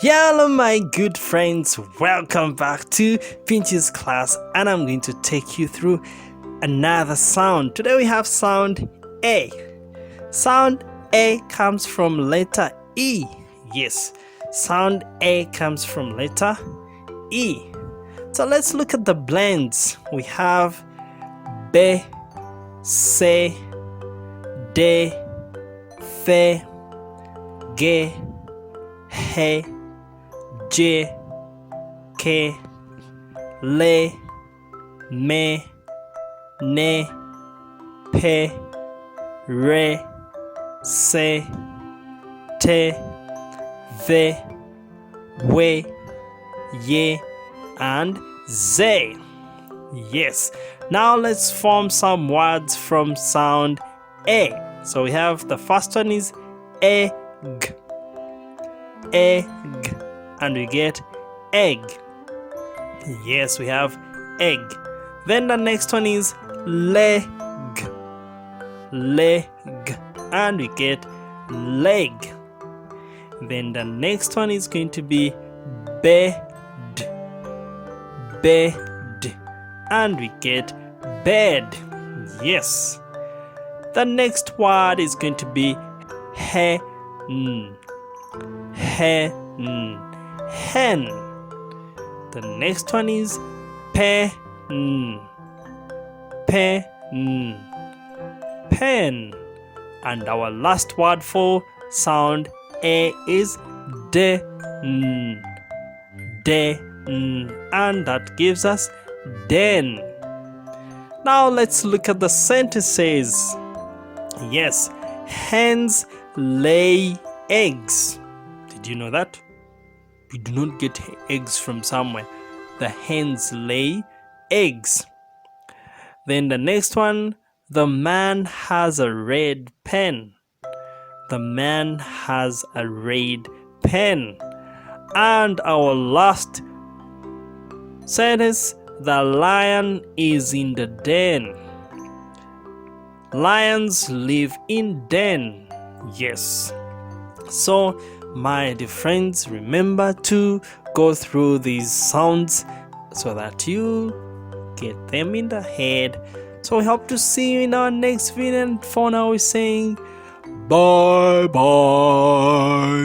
Hello my good friends, welcome back to Pinch's class, and I'm going to take you through another sound. Today we have sound A. Sound A comes from letter E. Yes, sound A comes from letter E. So let's look at the blends. We have B, C, D, F, G, H, J, K, L, M, N, P, R, S, T, V, W, Y, and Z. Yes. Now let's form some words from sound A. So we have the first one is egg, egg, and we get egg. Yes, we have egg. Then the next one is leg, leg, and we get leg. Then the next one is going to be bed, bed, and we get bed. Yes. The next word is going to be hen, hen, hen. The next one is pen, pen, pen. And our last word for sound A is de, de, and that gives us den. Now let's look at the sentences. Yes, hens lay eggs. Did you know that? We do not get eggs from somewhere. The hens lay eggs. Then the next one, the man has a red pen. The man has a red pen. And our last sentence, the lion is in the den. Lions live in den. Yes. So my dear friends, remember to go through these sounds so that you get them in the head. So we hope to see you in our next video, and for now we're saying bye bye.